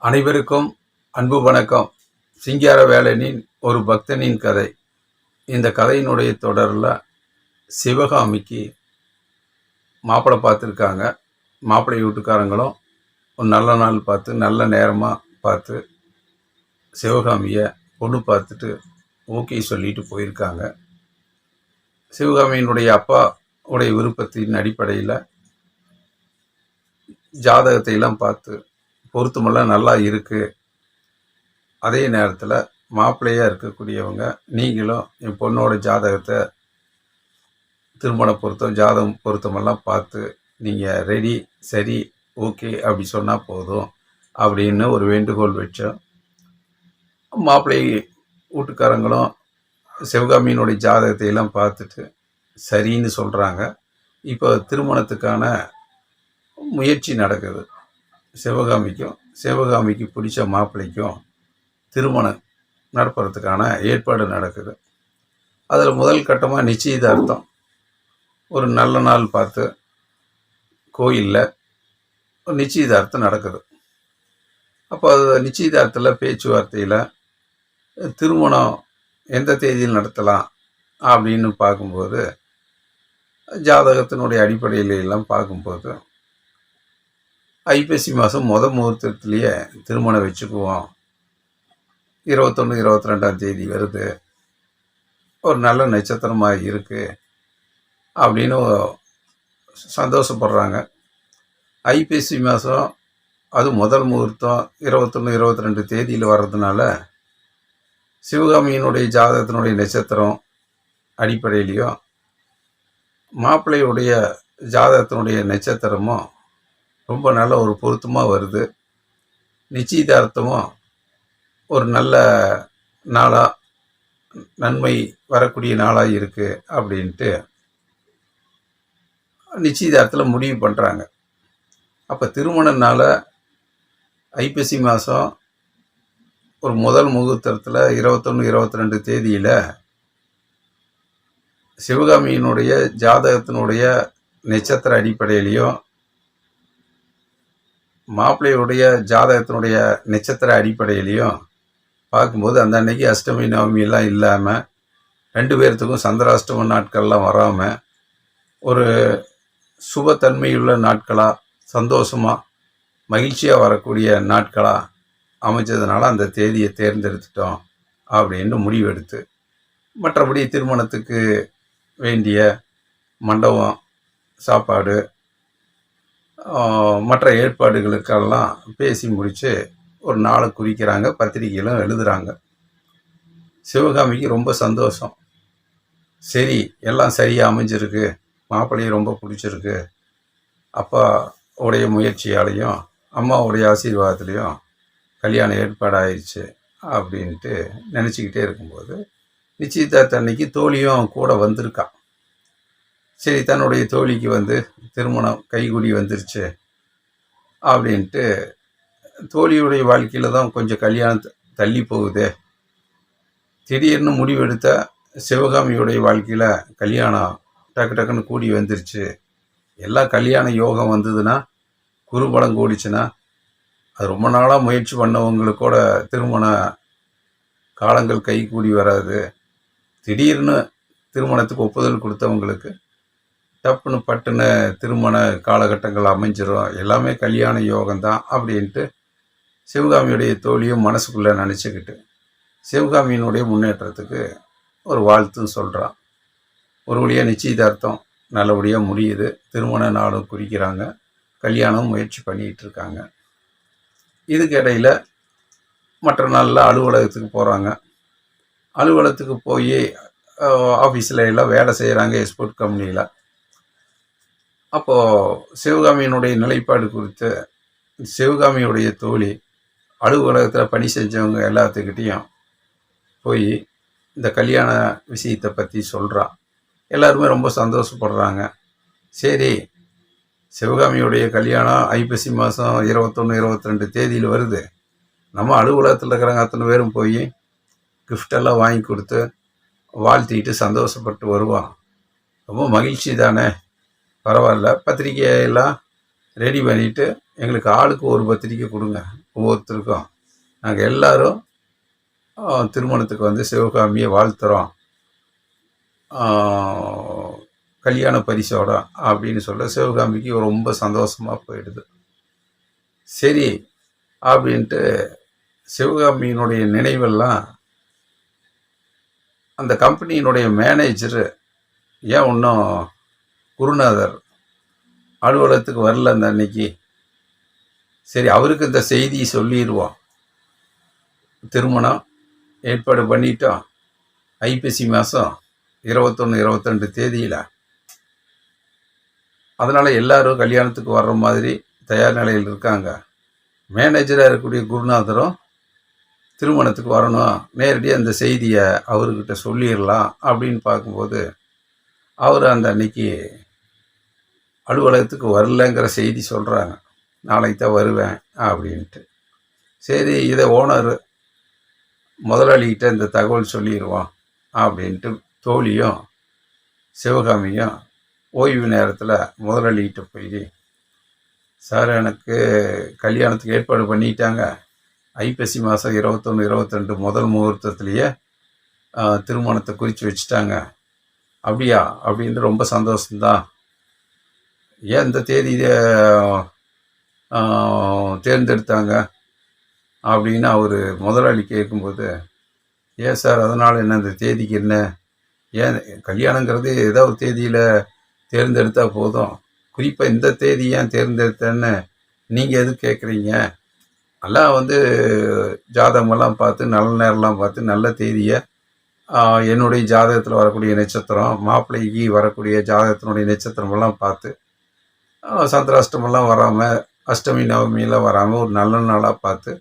அனைவருக்கும் அன்பு வணக்கம். சிங்காரவேலனின் ஒரு பக்தனின் கதை. இந்த கதையினுடைய தொடரில் சிவகாமிக்கு மாப்பிள்ளை பார்த்துருக்காங்க. மாப்பிள்ளை வீட்டுக்காரங்களும் ஒரு நல்ல நாள் பார்த்து நல்ல நேரமாக பார்த்து சிவகாமியை பொண்ணு பார்த்துட்டு ஓகே சொல்லிட்டு போயிருக்காங்க. சிவகாமியினுடைய அப்பா உடைய விருப்பத்தின் அடிப்படையில் ஜாதகத்தையெல்லாம் பார்த்து பொருத்தமெல்லாம் நல்லா இருக்குது. அதே நேரத்தில் மாப்பிள்ளையாக இருக்கக்கூடியவங்க நீங்களும் என் பொண்ணோட ஜாதகத்தை திருமண பொருத்தம் ஜாதகம் பொருத்தமெல்லாம் பார்த்து நீங்கள் ரெடி சரி ஓகே அப்படி சொன்னால் போதும் அப்படின்னு ஒரு வேண்டுகோள் வச்சோம். மாப்பிள்ளை வீட்டுக்காரங்களும் சிவகாமியினுடைய ஜாதகத்தை எல்லாம் பார்த்துட்டு சரின்னு சொல்கிறாங்க. இப்போ திருமணத்துக்கான முயற்சி நடக்குது. சிவகாமிக்கு பிடிச்ச மாப்பிள்ளைக்கும் திருமணம் நடப்புறதுக்கான ஏற்பாடு நடக்குது. அதில் முதல் கட்டமாக நிச்சயதார்த்தம். ஒரு நல்ல நாள் பார்த்து கோயிலில் ஒரு நிச்சயதார்த்தம் நடக்குது. அப்போ அது நிச்சயதார்த்தத்தில் பேச்சுவார்த்தையில் திருமணம் எந்த தேதியில் நடத்தலாம் அப்படின்னு பார்க்கும்போது ஜாதகத்தினுடைய அடிப்படையில் எல்லாம் பார்க்கும்போது ஐப்பசி மாதம் முகூர்த்தத்துலேயே திருமணம் வச்சுக்குவோம். 21, 22ஆம் தேதி வருது, ஒரு நல்ல நட்சத்திரமாக இருக்குது அப்படின்னு சந்தோஷப்படுறாங்க. ஐப்பசி மாதம் அது முதல் முகூர்த்தம் 21, 22 தேதியில் வர்றதுனால சிவகாமியினுடைய ஜாதகத்தினுடைய நட்சத்திரம் அடிப்படையிலையும் மாப்பிள்ளையுடைய ஜாதகத்தினுடைய நட்சத்திரமும் ரொம்ப நல்ல ஒரு பொருத்தமாக வருது. நிச்சயதார்த்தமும் ஒரு நல்ல நாளாக நன்மை வரக்கூடிய நாளாக இருக்குது அப்படின்ட்டு நிச்சயதார்த்தத்தில் முடிவு பண்ணுறாங்க. அப்போ திருமண நாளை ஐப்பசி மாதம் ஒரு முதல் முகூர்த்தத்தில் 21, 22 தேதியில் சிவகாமியினுடைய ஜாதகத்தினுடைய நட்சத்திர அடிப்படையிலையும் மாப்பிள்ளையுடைய ஜாதகத்தினுடைய நட்சத்திர அடிப்படையிலையும் பார்க்கும்போது அந்த அன்னைக்கு அஷ்டமி நவமியெல்லாம் இல்லாமல் 2 பேர்த்துக்கும் சந்திராஷ்டம நாட்கள்லாம் வராமல் ஒரு சுபத்தன்மையுள்ள நாட்களாக சந்தோஷமாக மகிழ்ச்சியாக வரக்கூடிய நாட்களாக அமைச்சதுனால அந்த தேதியை தேர்ந்தெடுத்துட்டோம் அப்படின்னு முடிவெடுத்து மற்றபடி திருமணத்துக்கு வேண்டிய மண்டபம் சாப்பாடு மற்ற ஏற்பாடுகளுக்கெல்லாம் பேசி முடித்து ஒரு நாளை குறிக்கிறாங்க. பத்திரிகையிலும் எழுதுகிறாங்க. சிவகாமிக்கு ரொம்ப சந்தோஷம். சரி எல்லாம் சரியாக அமைஞ்சிருக்கு, மாப்பிள்ளையும் ரொம்ப பிடிச்சிருக்கு, அப்பா உடைய முயற்சியாலையும் அம்மாவுடைய ஆசீர்வாதத்துலேயும் கல்யாணம் ஏற்பாடாயிடுச்சு அப்படின்ட்டு நினச்சிக்கிட்டே இருக்கும்போது நிச்சயதார்த்த அன்னைக்கு தோழியும் கூட வந்திருக்கான். சரி தன்னுடைய தோழிக்கு திருமணம் கைகூடி வந்துருச்சு அப்படின்ட்டு தோழியுடைய வாழ்க்கையில் தான் கொஞ்சம் கல்யாணம் தள்ளி போகுது. திடீர்னு முடிவெடுத்த சிவகாமியுடைய வாழ்க்கையில் கல்யாணம் டக்கு டக்குன்னு கூடி வந்துருச்சு. எல்லாம் கல்யாண யோகம் வந்ததுன்னா குருபலம் கூடிச்சுன்னா அது ரொம்ப நாளாக முயற்சி பண்ணவங்களுக்கூட திருமண காலங்கள் கை கூடி வராது. திடீர்னு திருமணத்துக்கு ஒப்புதல் கொடுத்தவங்களுக்கு டப்புன்னு பட்டுன்னு திருமண காலகட்டங்கள் அமைஞ்சிரும். எல்லாமே கல்யாண யோகம்தான் அப்படின்ட்டு சிவகாமியுடைய தோழியும் மனசுக்குள்ளே நினச்சிக்கிட்டு சிவகாமியினுடைய முன்னேற்றத்துக்கு ஒரு வாழ்த்துன்னு சொல்கிறான். ஒரு வழியாக நிச்சயதார்த்தம் நல்லபடியாக முடியுது. திருமண நாளும் குறிக்கிறாங்க. கல்யாணம் முயற்சி பண்ணிக்கிட்டு இருக்காங்க. இதுக்கு இடையில் மற்ற நாளில் அலுவலகத்துக்கு போகிறாங்க. அலுவலகத்துக்கு போய் ஆஃபீஸில் எல்லாம் வேலை செய்கிறாங்க எக்ஸ்போர்ட் கம்பெனியில். அப்போது சிவகாமியினுடைய நிலைப்பாடு குறித்து சிவகாமியுடைய தோழி அலுவலகத்தில் பணி செஞ்சவங்க எல்லாத்துக்கிட்டேயும் போய் இந்த கல்யாண விஷயத்தை பற்றி சொல்கிறான். எல்லாருமே ரொம்ப சந்தோஷப்படுறாங்க. சரி சிவகாமியுடைய கல்யாணம் ஐப்பசி மாதம் 21, 22 தேதியில் வருது. நம்ம அலுவலகத்தில் இருக்கிறவங்க அத்தனை பேரும் போய் கிஃப்டெல்லாம் வாங்கி கொடுத்து வாழ்த்திட்டு சந்தோஷப்பட்டு வருவான். ரொம்ப மகிழ்ச்சி தானே, பரவாயில்ல. பத்திரிக்கையெல்லாம் ரெடி பண்ணிவிட்டு எங்களுக்கு ஆளுக்கு ஒரு பத்திரிக்கை கொடுங்க, ஒவ்வொருத்தருக்கும் நாங்கள் எல்லாரும் திருமணத்துக்கு வந்து சிவகாமியை வாழ்த்துறோம், கல்யாண பரிசோட அப்படின்னு சொல்ல சிவகாமிக்கு ரொம்ப சந்தோஷமாக போயிடுது. சரி அப்படின்ட்டு சிவகாமியினுடைய நினைவெல்லாம் அந்த கம்பெனியினுடைய மேனேஜரு ஏன் இன்னும் குருநாதர் அலுவலகத்துக்கு வரல அந்த அன்னைக்கு, சரி அவருக்கு இந்த செய்தியை சொல்லிடுவோம், திருமணம் ஏற்பாடு பண்ணிட்டோம், ஐப்பசி மாதம் 21, 22 தேதியில், அதனால் எல்லாரும் கல்யாணத்துக்கு வர்ற மாதிரி தயார் நிலையில் இருக்காங்க. மேனேஜராக இருக்கக்கூடிய குருநாதரும் திருமணத்துக்கு வரணும், நேரடியாக அந்த செய்தியை அவர்கிட்ட சொல்லிடலாம் அப்படின்னு பார்க்கும்போது அவர் அந்த அன்னைக்கு அலுவலகத்துக்கு வரலங்கிற செய்தி சொல்கிறாங்க. நாளைக்கு தான் வருவேன் அப்படின்ட்டு. சரி இதை ஓனர் முதலாளிகிட்ட இந்த தகவல் சொல்லிடுவோம் அப்படின்ட்டு தோழியும் சிவகாமியும் ஓய்வு நேரத்தில் முதலாளிகிட்ட போய், சார் எனக்கு கல்யாணத்துக்கு ஏற்பாடு பண்ணிட்டாங்க, ஐப்பசி மாதம் 21, 22 முதல் முகூர்த்தத்துலேயே திருமணத்தை குறித்து வச்சுட்டாங்க. அப்படியா அப்படின்ட்டு ரொம்ப சந்தோஷம்தான், ஏன் இந்த தேதியை தேர்ந்தெடுத்தாங்க அப்படின்னு அவர் முதலாளி கேட்கும்போது, ஏன் சார் அதனால் என்ன, இந்த தேதிக்கு என்ன, ஏன் கல்யாணங்கிறது ஏதோ ஒரு தேதியில் தேர்ந்தெடுத்தால் போதும், குறிப்பாக இந்த தேதி ஏன் தேர்ந்தெடுத்தேன்னு நீங்கள் எது கேட்குறீங்க, எல்லாம் வந்து ஜாதகமெல்லாம் பார்த்து நல்ல நேரம்லாம் பார்த்து நல்ல தேதியை என்னுடைய ஜாதகத்தில் வரக்கூடிய நட்சத்திரம், மாப்பிள்ளைக்கு வரக்கூடிய ஜாதகத்தினுடைய நட்சத்திரமெல்லாம் பார்த்து சந்திராஷ்டமெல்லாம் வராமல், அஷ்டமி நவமியெல்லாம் வராமல் ஒரு நல்ல நாளாக பார்த்து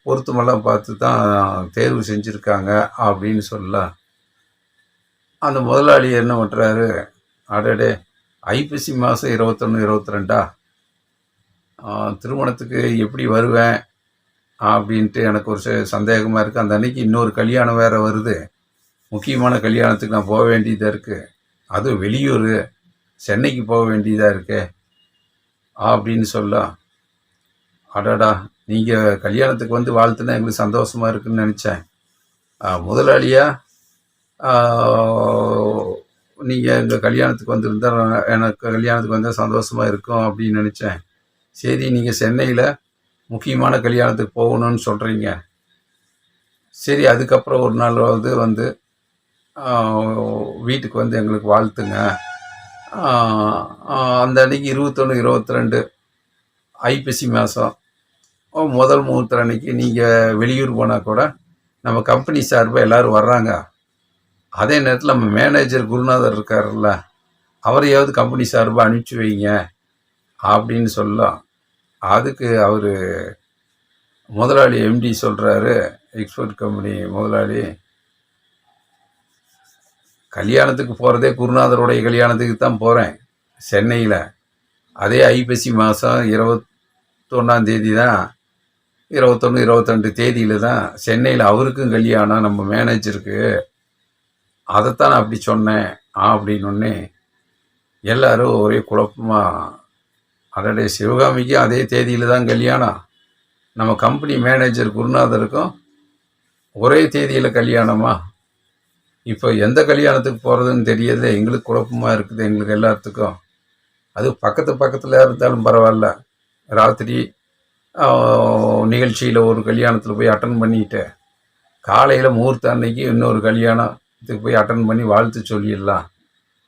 பொருத்தமெல்லாம் பார்த்து தான் தேர்வு செஞ்சுருக்காங்க அப்படின்னு சொல்ல, அந்த முதலாளி என்ன பண்ணுறாரு, அடடே ஐப்பசி மாதம் 21, 22 திருமணத்துக்கு எப்படி வருவேன் அப்படின்ட்டு எனக்கு ஒரு சந்தேகமாக இருக்குது. அந்த அன்னைக்கு இன்னொரு கல்யாணம் வேறு வருது, முக்கியமான கல்யாணத்துக்கு நான் போக வேண்டியதாக இருக்குது, அதுவும் வெளியூர் சென்னைக்கு போக வேண்டியதாக இருக்கே அப்படின்னு சொல்ல, அடடா நீங்கள் கல்யாணத்துக்கு வந்து வாழ்த்துனா எங்களுக்கு சந்தோஷமாக இருக்குதுன்னு நினச்சேன், முதலாளியாக நீங்கள் எங்கள் கல்யாணத்துக்கு வந்திருந்தால் எனக்கு கல்யாணத்துக்கு வந்தால் சந்தோஷமாக இருக்கும் அப்படின்னு நினச்சேன். சரி நீங்கள் சென்னையில் முக்கியமான கல்யாணத்துக்கு போகணும்னு சொல்கிறீங்க, சரி அதுக்கப்புறம் ஒரு நாள் வந்து வீட்டுக்கு வந்து எங்களுக்கு வாழ்த்துங்க. அந்த அன்றைக்கி 21, 22 ஐப்பசி மாதம் முதல் முகூர்த்தம் அன்றைக்கி நீங்கள் வெளியூர் போனால் கூட நம்ம கம்பெனி சார்பாக எல்லோரும் வர்றாங்க, அதே நேரத்தில் நம்ம மேனேஜர் குருநாதர் இருக்கார்ல, அவரையாவது கம்பெனி சார்பாக அனுப்பிச்சி வைங்க அப்படின்னு சொல்ல, அதுக்கு அவர் முதலாளி எம்டி சொல்கிறாரு, எக்ஸ்போர்ட் கம்பெனி முதலாளி, கல்யாணத்துக்கு போகிறதே குருநாதருடைய கல்யாணத்துக்கு தான் போகிறேன் சென்னையில், அதே ஐப்பசி மாதம் 21ஆம் தேதி தான், 21, 22 தேதியில் தான் சென்னையில் அவருக்கும் கல்யாணம் நம்ம மேனேஜருக்கு, அதைத்தான் நான் அப்படி சொன்னேன் அப்படின்னொன்னே எல்லோரும் ஒரே குழப்பமாக, அதோடைய சிவகாமிக்கும் அதே தேதியில் தான் கல்யாணம், நம்ம கம்பெனி மேனேஜர் குருநாதருக்கும் ஒரே தேதியில் கல்யாணமா, இப்போ எந்த கல்யாணத்துக்கு போகிறதுன்னு தெரியல, எங்களுக்கு குழப்பமாக இருக்குது எங்களுக்கு எல்லாத்துக்கும். அது பக்கத்தில் இருந்தாலும் பரவாயில்ல, ராத்திரி நிகழ்ச்சியில் ஒரு கல்யாணத்தில் போய் அட்டன் பண்ணிட்டு காலையில் முகூர்த்த அன்னைக்கு இன்னொரு கல்யாணத்துக்கு போய் அட்டன் பண்ணி வாழ்த்து சொல்லிடலாம்.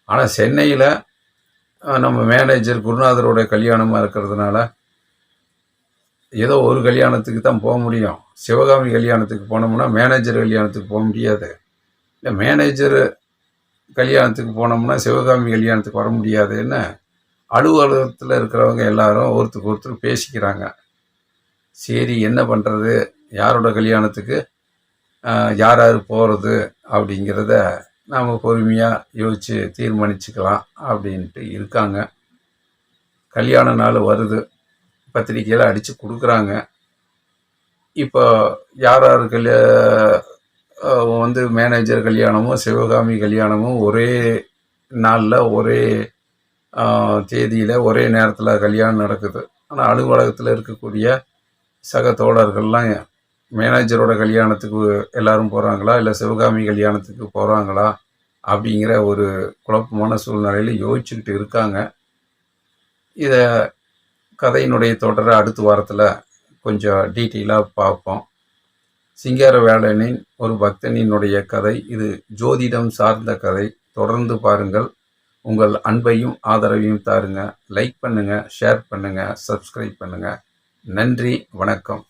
ஆனால் சென்னையில் நம்ம மேனேஜர் குருநாதரோட கல்யாணமாக இருக்கிறதுனால ஏதோ ஒரு கல்யாணத்துக்கு தான் போக முடியும், சிவகாமி கல்யாணத்துக்கு போனோம்னா மேனேஜர் கல்யாணத்துக்கு போக முடியாது, இல்லை மேனேஜர் கல்யாணத்துக்கு போனோம்னா சிவகாமி கல்யாணத்துக்கு வர முடியாதுன்னு அலுவலகத்தில் இருக்கிறவங்க எல்லாரும் ஒருத்தருக்கு ஒருத்தர் பேசிக்கிறாங்க. சரி என்ன பண்ணுறது, யாரோட கல்யாணத்துக்கு யார் யார் போகிறது அப்படிங்கிறத நாம் பொறுமையாக யோசித்து தீர்மானிச்சுக்கலாம் அப்படின்ட்டு இருக்காங்க. கல்யாண நாள் வருது, பத்திரிக்கையில் அடித்து கொடுக்குறாங்க. இப்போ யார் யார் வந்து மேனேஜர் கல்யாணமும் சிவகாமி கல்யாணமும் ஒரே நாளில் ஒரே தேதியில் ஒரே நேரத்தில் கல்யாணம் நடக்குது. ஆனால் அலுவலகத்தில் இருக்கக்கூடிய சக தோழர்கள்லாம் மேனேஜரோட கல்யாணத்துக்கு எல்லாரும் போகிறாங்களா, இல்லை சிவகாமி கல்யாணத்துக்கு போகிறாங்களா அப்படிங்கிற ஒரு குழப்பமான சூழ்நிலையில் யோசிச்சுக்கிட்டு இருக்காங்க. இதை கதையினுடைய தொடரை அடுத்த வாரத்தில் கொஞ்சம் டீட்டெயிலாக பார்ப்போம். சிங்காரவேலனின் ஒரு பக்தனினுடைய கதை இது. ஜோதிடம் சார்ந்த கதை. தொடர்ந்து பாருங்கள். உங்கள் அன்பையும் ஆதரவையும் தாருங்க. லைக் பண்ணுங்கள், ஷேர் பண்ணுங்கள், சப்ஸ்கிரைப் பண்ணுங்கள். நன்றி, வணக்கம்.